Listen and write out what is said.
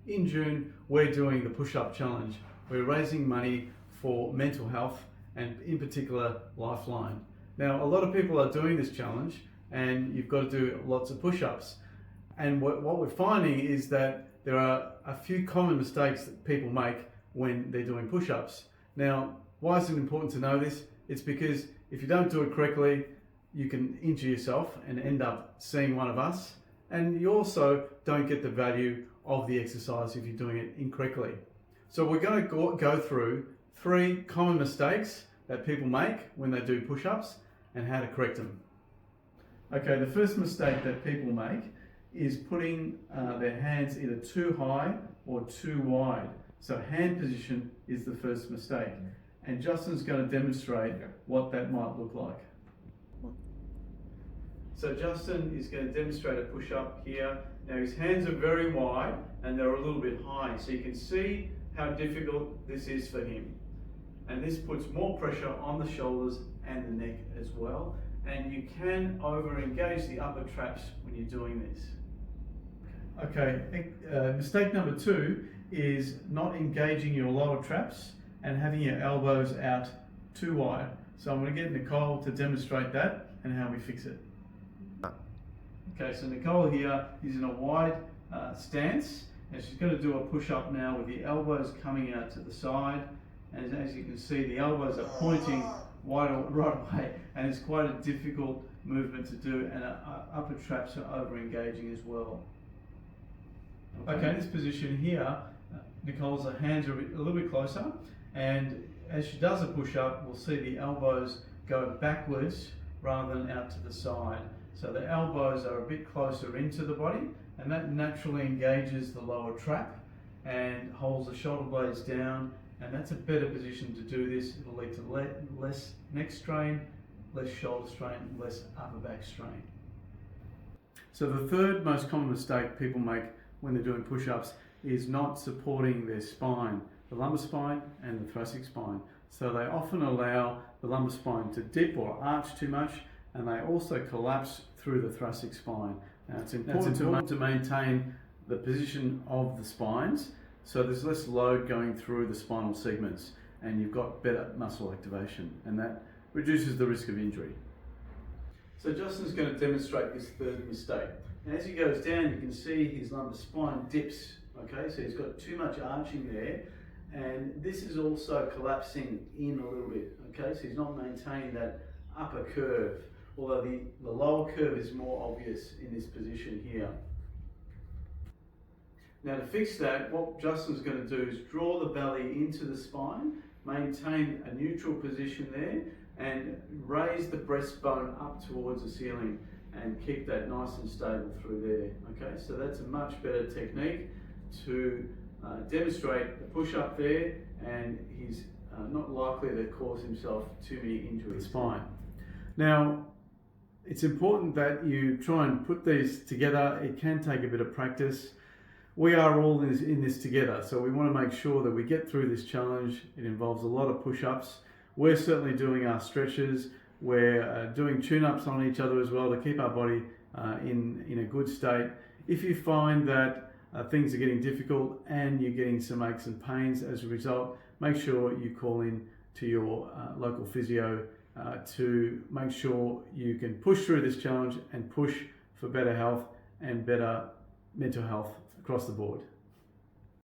in June, we're doing the push-up challenge. We're raising money for mental health and in particular Lifeline. Now, a lot of people are doing this challenge and you've got to do lots of push-ups. And what we're finding is that there are a few common mistakes that people make when they're doing push-ups. Now, why is it important to know this? It's because if you don't do it correctly, you can injure yourself and end up seeing one of us. And you also don't get the value of the exercise if you're doing it incorrectly. So we're going to go through 3 common mistakes that people make when they do push-ups and how to correct them. Okay, the first mistake that people make is putting their hands either too high or too wide. So hand position is the first mistake. And Justin's going to demonstrate what that might look like. So Justin is going to demonstrate a push-up here. Now his hands are very wide and they're a little bit high. So you can see how difficult this is for him. And this puts more pressure on the shoulders and the neck as well. And you can over-engage the upper traps when you're doing this. Okay, mistake number 2 is not engaging your lower traps and having your elbows out too wide. So I'm going to get Nicole to demonstrate that and how we fix it. Okay, so Nicole here is in a wide stance and she's going to do a push-up now with the elbows coming out to the side. And as you can see, the elbows are pointing right away and it's quite a difficult movement to do, and upper traps are over-engaging as well. Okay, in this position here, Nicole's hands are a little bit closer, and as she does a push-up, we'll see the elbows go backwards rather than out to the side. So the elbows are a bit closer into the body, and that naturally engages the lower trap and holds the shoulder blades down, and that's a better position to do this. It'll lead to less neck strain, less shoulder strain, less upper back strain. So the third most common mistake people make when they're doing push-ups is not supporting their spine, the lumbar spine and the thoracic spine. So they often allow the lumbar spine to dip or arch too much, and they also collapse through the thoracic spine. Now it's important to maintain the position of the spines so there's less load going through the spinal segments and you've got better muscle activation, and that reduces the risk of injury. So Justin's going to demonstrate this third mistake. And as he goes down, you can see his lumbar spine dips. Okay, so he's got too much arching there, and this is also collapsing in a little bit. Okay, so he's not maintaining that upper curve, although the lower curve is more obvious in this position here. Now to fix that, what Justin's going to do is draw the belly into the spine, maintain a neutral position there, and raise the breastbone up towards the ceiling and keep that nice and stable through there. Okay, so that's a much better technique to demonstrate the push-up there, and he's not likely to cause himself too many injuries. Spine. Now, it's important that you try and put these together. It can take a bit of practice. We are all in this together, so we want to make sure that we get through this challenge. It involves a lot of push-ups. We're certainly doing our stretches. We're doing tune-ups on each other as well to keep our body in a good state. If you find that things are getting difficult and you're getting some aches and pains as a result, make sure you call in to your local physio to make sure you can push through this challenge and push for better health and better mental health across the board.